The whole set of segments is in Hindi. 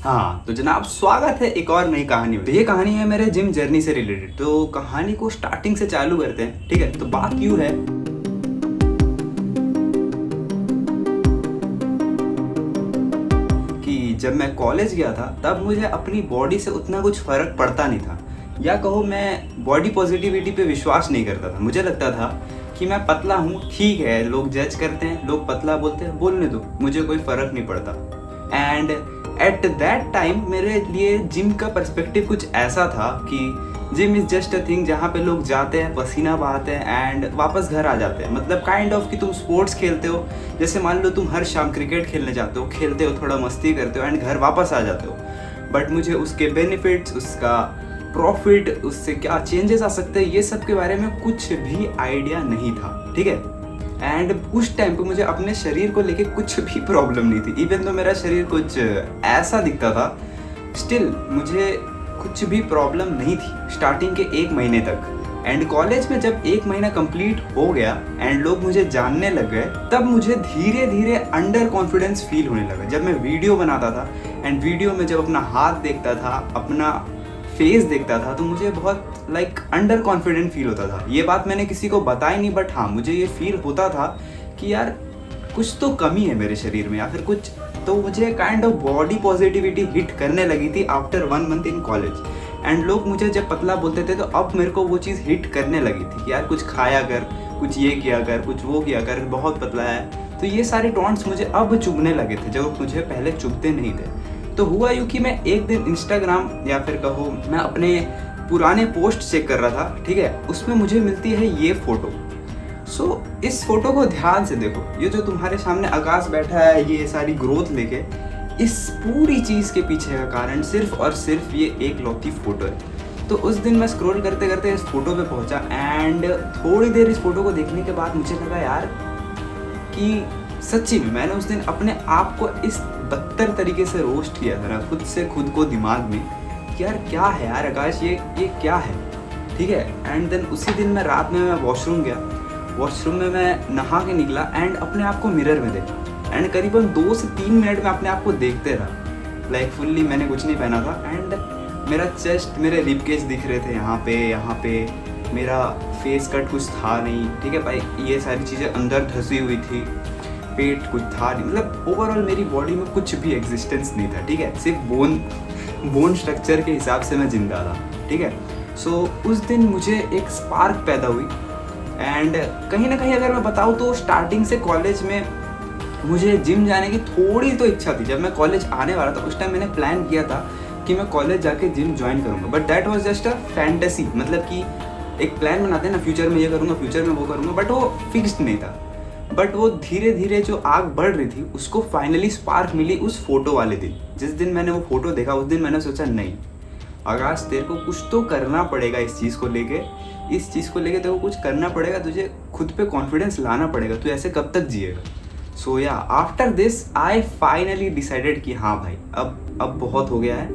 हाँ तो जनाब, स्वागत है एक और नई कहानी में। तो ये कहानी है मेरे जिम जर्नी से रिलेटेड। तो कहानी को स्टार्टिंग से चालू करते हैं, ठीक है। तो बात यूँ है कि जब मैं कॉलेज गया था तब मुझे अपनी बॉडी से उतना कुछ फ़र्क पड़ता नहीं था, या कहो मैं बॉडी पॉजिटिविटी पे विश्वास नहीं करता था। मुझे लगता था कि मैं पतला हूँ, ठीक है, लोग जज करते हैं, लोग पतला बोलते हैं, बोलने दो, मुझे कोई फ़र्क नहीं पड़ता। एंड एट दैट टाइम मेरे लिए जिम का पर्सपेक्टिव कुछ ऐसा था कि gym is just a thing जहाँ पे लोग जाते हैं, पसीना बहाते हैं एंड वापस घर आ जाते हैं। मतलब काइंड ऑफ कि तुम स्पोर्ट्स खेलते हो, जैसे मान लो तुम हर शाम क्रिकेट खेलने जाते हो, खेलते हो, थोड़ा मस्ती करते हो एंड घर वापस आ जाते हो। बट मुझे उसके बेनिफिट्स, उसका प्रॉफिट, उससे क्या चेंजेस आ सकते हैं, ये सब के बारे में कुछ भी आइडिया नहीं था, ठीक है। एंड उस टाइम पे मुझे अपने शरीर को लेके कुछ भी प्रॉब्लम नहीं थी। इवन तो मेरा शरीर कुछ ऐसा दिखता था, स्टिल मुझे कुछ भी प्रॉब्लम नहीं थी स्टार्टिंग के 1 महीने तक। एंड कॉलेज में जब 1 महीना कंप्लीट हो गया एंड लोग मुझे जानने लग गए, तब मुझे धीरे धीरे अंडर कॉन्फिडेंस फील होने लगा। जब मैं वीडियो बनाता था एंड वीडियो में जब अपना हाथ देखता था, अपना फेस देखता था, तो मुझे बहुत अंडर कॉन्फिडेंट फील होता था। ये बात मैंने किसी को बताई नहीं, बट हाँ मुझे ये फील होता था कि यार कुछ तो कमी है मेरे शरीर में या फिर कुछ। तो मुझे kind of body positivity hit करने लगी थी after 1 month in college. And लोग मुझे जब पतला बोलते थे तो अब मेरे को वो चीज़ हिट करने लगी थी कि यार कुछ खाया कर, कुछ ये किया कर, कुछ वो किया कर, बहुत पतला है। तो ये सारे टॉन्ट्स मुझे अब चुभने लगे थे जो मुझे पहले चुभते नहीं थे। तो हुआ यूँ कि मैं एक दिन इंस्टाग्राम या फिर कहो मैं अपने पुराने पोस्ट चेक कर रहा था, ठीक है। उसमें मुझे मिलती है ये फ़ोटो। सो इस फोटो को ध्यान से देखो, ये जो तुम्हारे सामने आकाश बैठा है ये सारी ग्रोथ लेके, इस पूरी चीज़ के पीछे का कारण सिर्फ और सिर्फ ये एक लौती फ़ोटो है। तो उस दिन मैं स्क्रॉल करते करते इस फोटो पे पहुंचा एंड थोड़ी देर इस फोटो को देखने के बाद मुझे लगा यार कि सच्ची में मैंने उस दिन अपने आप को इस बदतर तरीके से रोस्ट किया था ना, खुद से खुद को दिमाग में कि यार क्या है यार आकाश, ये क्या है, ठीक है। एंड देन उसी दिन मैं रात में मैं वॉशरूम गया, वॉशरूम में मैं नहा के निकला एंड अपने आप को मिरर में देखा एंड करीबन 2 से 3 मिनट में अपने आप को देखते रहा। फुल्ली मैंने कुछ नहीं पहना था एंड मेरा चेस्ट, मेरे रिबकेज दिख रहे थे यहाँ पे, मेरा फेस कट कुछ था नहीं, ठीक है भाई, ये सारी चीज़ें अंदर धंसी हुई थी, पेट कुछ था नहीं, मतलब ओवरऑल मेरी बॉडी में कुछ भी एग्जिस्टेंस नहीं था, ठीक है। सिर्फ बोन स्ट्रक्चर के हिसाब से मैं जिंदा था, ठीक है। सो उस दिन मुझे एक स्पार्क पैदा हुई एंड कहीं ना कहीं अगर मैं बताऊँ तो स्टार्टिंग से कॉलेज में मुझे जिम जाने की थोड़ी तो इच्छा थी। जब मैं कॉलेज आने वाला था उस टाइम मैंने प्लान किया था कि मैं कॉलेज जाके जिम ज्वाइन करूँगा, but that was just a fantasy. मतलब कि एक प्लान बनाते हैं ना, फ्यूचर में ये करूँगा, फ्यूचर में वो करूँगा, बट वो फिक्स्ड नहीं था। बट वो धीरे धीरे जो आग बढ़ रही थी उसको फाइनली स्पार्क मिली उस फोटो वाले दिन। जिस दिन मैंने वो फोटो देखा उस दिन मैंने सोचा नहीं आकाश, तेरे को कुछ तो करना पड़ेगा इस चीज़ को लेके तेरे को कुछ करना पड़ेगा, तुझे खुद पे कॉन्फिडेंस लाना पड़ेगा, तू ऐसे कब तक जिएगा। सो या after this I finally decided कि हाँ भाई अब बहुत हो गया है,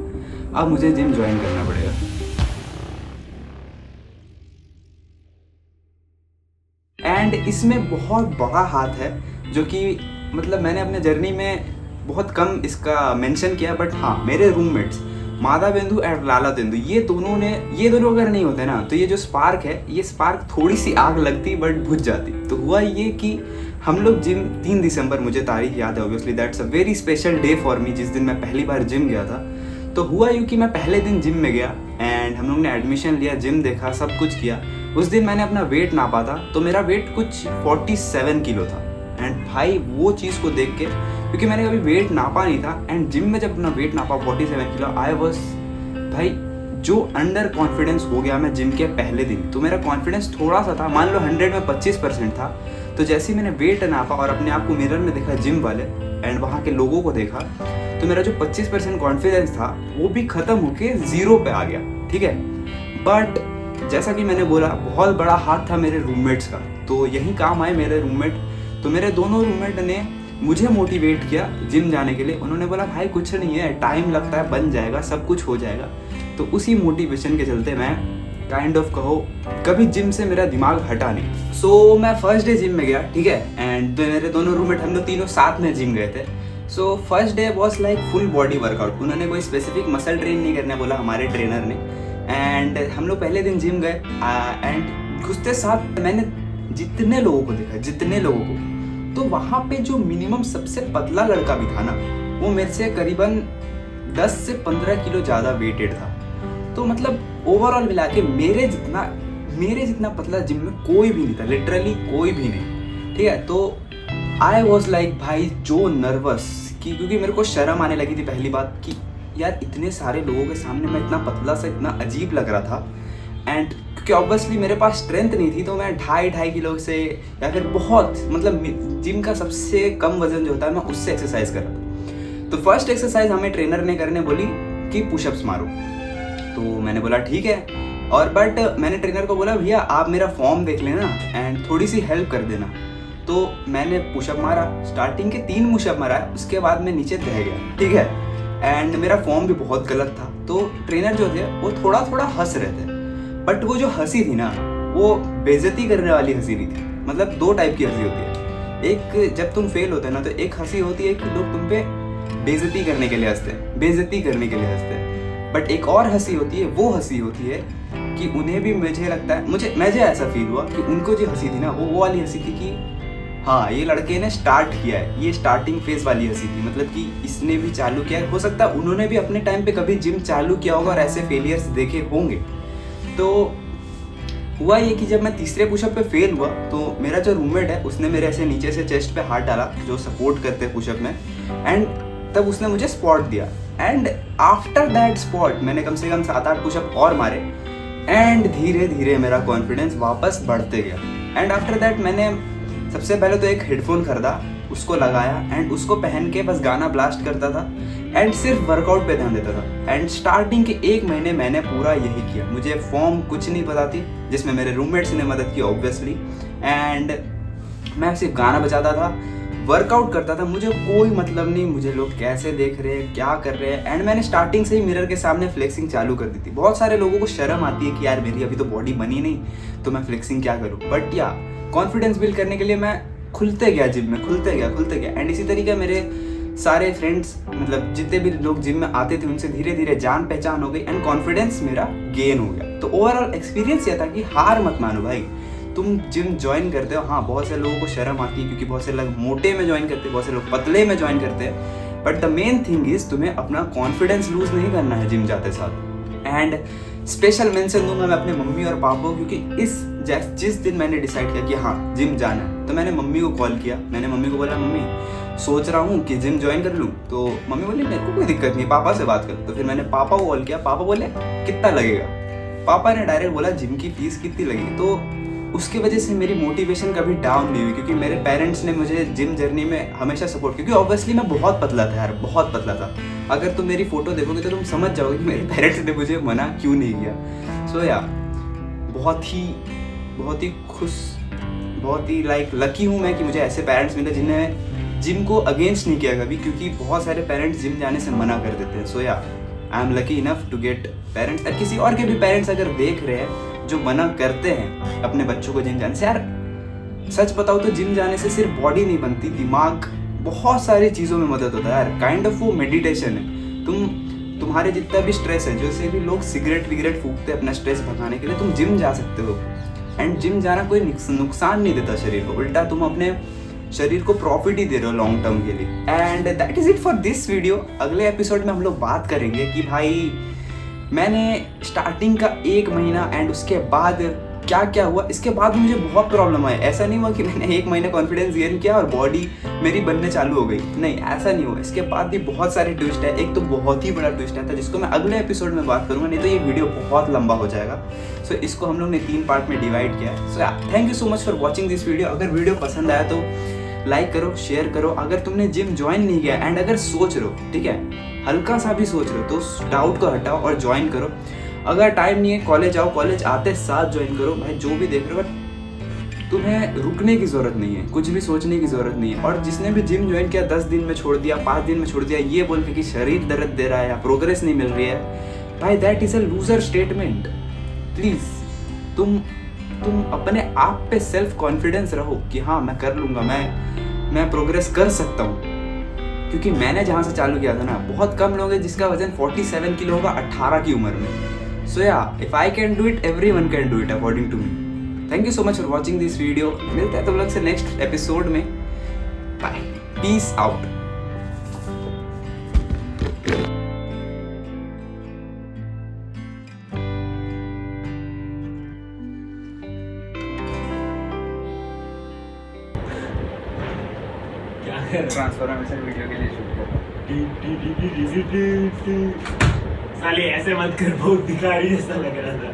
अब मुझे जिम ज्वाइन करना पड़ेगा। एंड इसमें बहुत बड़ा हाथ है जो कि मतलब मैंने अपने जर्नी में बहुत कम इसका मेंशन किया, बट हाँ मेरे रूममेट्स मादा बिंदु एंड लाला बिंदु, ये दोनों अगर नहीं होते ना तो ये जो स्पार्क है, ये स्पार्क थोड़ी सी आग लगती बट बुझ जाती। तो हुआ ये कि हम लोग जिम 3 दिसंबर, मुझे तारीख याद है obviously, that's a very special day for me, जिस दिन मैं पहली बार जिम गया था। तो हुआ यूँ कि मैं पहले दिन जिम में गया एंड हम लोग ने एडमिशन लिया, जिम देखा, सब कुछ किया। उस दिन मैंने अपना वेट नापा था तो मेरा वेट कुछ 47 किलो था। एंड भाई वो चीज़ को देख के, क्योंकि मैंने कभी वेट नापा नहीं था एंड जिम में जब अपना वेट नापा 47 किलो, आई वॉज भाई जो अंडर कॉन्फिडेंस हो गया मैं जिम के पहले दिन। तो मेरा कॉन्फिडेंस थोड़ा सा था, मान लो 100 में 25% था। तो जैसे ही मैंने वेट नापा और अपने आप को मिरर में देखा जिम वाले एंड वहाँ के लोगों को देखा, तो मेरा जो 25% कॉन्फिडेंस था वो भी ख़त्म होके 0 पे आ गया, ठीक है। बट जैसा कि मैंने बोला बहुत बड़ा हाथ था मेरे रूममेट्स का, तो यही काम आए मेरे रूममेट। तो मेरे दोनों रूममेट ने मुझे मोटिवेट किया जिम जाने के लिए। उन्होंने बोला भाई कुछ नहीं है, टाइम लगता है, बन जाएगा, सब कुछ हो जाएगा। तो उसी मोटिवेशन के चलते मैं काइंड ऑफ कहो कभी जिम से मेरा दिमाग हटा नहीं। सो मैं फर्स्ट डे जिम में गया, ठीक है। एंड मेरे दोनों रूममेट, हम लोग तीनों साथ में जिम गए थे। So first day was like full body workout. उन्होंने कोई स्पेसिफिक मसल ट्रेन नहीं करने बोला हमारे ट्रेनर ने। एंड हम लोग पहले दिन जिम गए एंड घुसते साथ मैंने जितने लोगों को देखा, जितने लोगों को, तो वहाँ पे जो मिनिमम सबसे पतला लड़का भी था ना, वो मेरे से करीबन 10 से 15 किलो ज़्यादा वेटेड था। तो मतलब ओवरऑल मिला के मेरे जितना पतला जिम में कोई भी नहीं था, लिटरली कोई भी नहीं। ठीक है, तो आई वॉज लाइक भाई जो नर्वस कि क्योंकि मेरे को शर्म आने लगी थी पहली बात कि यार इतने सारे लोगों के सामने मैं इतना पतला सा इतना अजीब लग रहा था। एंड क्योंकि ऑब्वियसली मेरे पास स्ट्रेंथ नहीं थी, तो मैं 2.5 किलो से या फिर बहुत मतलब जिम का सबसे कम वजन जो होता है मैं उससे एक्सरसाइज कर रहा था। तो फर्स्ट एक्सरसाइज हमें ट्रेनर ने करने बोली कि पुशअप्स मारो। तो मैंने बोला ठीक है, और बट मैंने ट्रेनर को बोला भैया आप मेरा फॉर्म देख लेना एंड थोड़ी सी हेल्प कर देना। तो मैंने पुशअप मारा, स्टार्टिंग के 3 पुशअप मारा, उसके बाद मैं नीचे रह गया। ठीक है, एंड मेरा फॉर्म भी बहुत गलत था। तो ट्रेनर जो थे वो थोड़ा थोड़ा हंस रहे थे, बट वो जो हंसी थी ना वो बेइज्जती करने वाली हंसी नहीं थी। मतलब 2 टाइप की हंसी होती है, एक जब तुम फेल होते हो ना तो एक हंसी होती है कि लोग तुम पे बेइज्जती करने के लिए हंसते हैं, बेइज्जती करने के लिए हंसते हैं। बट एक और हंसी होती है, वो हंसी होती है कि उन्हें भी, मुझे लगता है मुझे ऐसा फील हुआ कि उनको जो हंसी थी ना वो वाली हंसी थी कि हाँ ये लड़के ने स्टार्ट किया है, ये स्टार्टिंग फेज वाली हंसी थी। मतलब कि इसने भी चालू किया है, हो सकता है उन्होंने भी अपने टाइम पे कभी जिम चालू किया होगा और ऐसे फेलियर्स देखे होंगे। तो हुआ ये कि जब मैं तीसरे पुशअप पे फेल हुआ तो मेरा जो रूममेट है उसने मेरे ऐसे नीचे से चेस्ट पे हाथ डाला, जो सपोर्ट करते हैं पुशअप में, एंड तब उसने मुझे स्पॉट दिया। एंड आफ्टर दैट स्पॉट मैंने कम से कम 7-8 पुशअप और मारे एंड धीरे धीरे मेरा कॉन्फिडेंस वापस बढ़ते गया। एंड आफ्टर दैट मैंने सबसे पहले तो एक हेडफोन खरीदा, उसको लगाया एंड उसको पहन के बस गाना ब्लास्ट करता था एंड सिर्फ वर्कआउट पे ध्यान देता था। एंड स्टार्टिंग के 1 महीने मैंने पूरा यही किया। मुझे फॉर्म कुछ नहीं पता थी, जिसमें मेरे रूममेट्स ने मदद की ऑब्वियसली, एंड मैं सिर्फ गाना बजाता था, वर्कआउट करता था, मुझे कोई मतलब नहीं मुझे लोग कैसे देख रहे हैं, क्या कर रहे हैं। एंड मैंने स्टार्टिंग से ही मिरर के सामने फ्लेक्सिंग चालू कर दी थी। बहुत सारे लोगों को शर्म आती है कि यार मेरी अभी तो बॉडी बनी नहीं तो मैं फ्लेक्सिंग क्या करूँ, बट या कॉन्फिडेंस बिल्ड करने के लिए मैं खुलते गया जिम में, खुलते गया। एंड इसी तरीके मेरे सारे फ्रेंड्स, मतलब जितने भी लोग जिम में आते थे उनसे धीरे धीरे जान पहचान हो गई एंड कॉन्फिडेंस मेरा गेन हो गया। तो ओवरऑल एक्सपीरियंस ये था कि हार मत मानो भाई। तुम जिम ज्वाइन करते हो, हाँ बहुत से लोगों को शर्म आती है क्योंकि बहुत से लोग मोटे में ज्वाइन करते हैं, बहुत से लोग पतले में ज्वाइन करते हैं, but the main thing is तुम्हें अपना कॉन्फिडेंस लूज नहीं करना है जिम जाते साथ। एंड स्पेशल मेंशन दूंगा मैं अपने मम्मी और पापा को, क्योंकि जिस दिन मैंने डिसाइड किया कि हाँ जिम जाना है तो मैंने मम्मी को कॉल किया। मैंने मम्मी को बोला मम्मी सोच रहा हूँ कि जिम ज्वाइन कर लूँ। तो मम्मी बोली मेरे को कोई दिक्कत नहीं, पापा से बात कर। तो फिर मैंने पापा को कॉल किया, पापा बोले कितना लगेगा। पापा ने डायरेक्ट बोला जिम की फीस कितनी लगेगी। तो उसकी वजह से मेरी मोटिवेशन कभी डाउन नहीं हुई, क्योंकि मेरे पेरेंट्स ने मुझे जिम जर्नी में हमेशा सपोर्ट, क्योंकि ऑब्वियसली मैं बहुत पतला था यार, बहुत पतला था। अगर तुम मेरी फोटो देखोगे तो तुम समझ जाओगे कि मेरे पेरेंट्स ने मुझे मना क्यों नहीं किया। सो या बहुत ही खुश, बहुत ही लाइक लकी हूँ मैं कि मुझे ऐसे पेरेंट्स मिले जिन्हें जिम को अगेंस्ट नहीं किया कभी, क्योंकि बहुत सारे पेरेंट्स जिम जाने से मना कर देते हैं। So yeah I am lucky enough to get parents. और किसी और के भी पेरेंट्स अगर देख रहे हैं जो मना करते हैं अपने बच्चों को जिम जाने से, यार सच बताओ तो जिम जाने से सिर्फ बॉडी नहीं बनती, दिमाग बहुत सारी चीज़ों में मदद होता है यार। काइंड ऑफ वो मेडिटेशन है। तुम्हारे जितना भी स्ट्रेस है, जैसे भी लोग सिगरेट विगरेट फूकते हैं अपना स्ट्रेस भगाने के लिए, तुम जिम जा सकते हो। एंड जिम जाना कोई नुकसान नहीं देता शरीर को, उल्टा तुम अपने शरीर को प्रॉफिट ही दे रहे हो लॉन्ग टर्म के लिए। And that is it for this video. अगले एपिसोड में हम लोग बात करेंगे कि भाई मैंने स्टार्टिंग का 1 महीना एंड उसके बाद क्या क्या हुआ। इसके बाद मुझे बहुत प्रॉब्लम आई। ऐसा नहीं हुआ कि मैंने 1 महीने कॉन्फिडेंस गेन किया और बॉडी मेरी बनने चालू हो गई, नहीं ऐसा नहीं हुआ। इसके बाद भी बहुत सारे ट्विस्ट है। एक तो बहुत ही बड़ा ट्विस्ट है जिसको मैं अगले एपिसोड में बात करूंगा, नहीं तो ये वीडियो बहुत लंबा हो जाएगा। सो इसको हम लोग ने 3 पार्ट में डिवाइड किया है। So thank you so much for watching this video. अगर वीडियो पसंद आया तो लाइक करो, शेयर करो। अगर तुमने जिम ज्वाइन नहीं किया एंड अगर सोच रहे हो, ठीक है, हल्का सा भी सोच रहे हो, तो डाउट को हटाओ और ज्वाइन करो। अगर टाइम नहीं है कॉलेज आओ, कॉलेज आते साथ ज्वाइन करो। भाई जो भी देख रहे हो, बट तुम्हें रुकने की ज़रूरत नहीं है, कुछ भी सोचने की ज़रूरत नहीं है। और जिसने भी जिम ज्वाइन किया 10 दिन में छोड़ दिया, 5 दिन में छोड़ दिया, ये बोल के कि शरीर दर्द दे रहा है या प्रोग्रेस नहीं मिल रही है, भाई that is a loser statement. Please तुम अपने आप पे सेल्फ कॉन्फिडेंस रहो कि हाँ मैं कर लूँगा, मैं प्रोग्रेस कर सकता हूँ। क्योंकि मैंने जहाँ से चालू किया था ना, बहुत कम लोग हैं जिसका वजन 47 किलो होगा 18 की उम्र में। So yeah, if I can do it, everyone can do it according to me. Thank you so much for watching this video. मिलते हैं तुम लोग से नेक्स्ट एपिसोड में। Bye, peace out. Transformation video के लिए शूट कर रहा हूँ। साले ऐसे मत कर, बहुत भिखारी जैसा लग रहा था।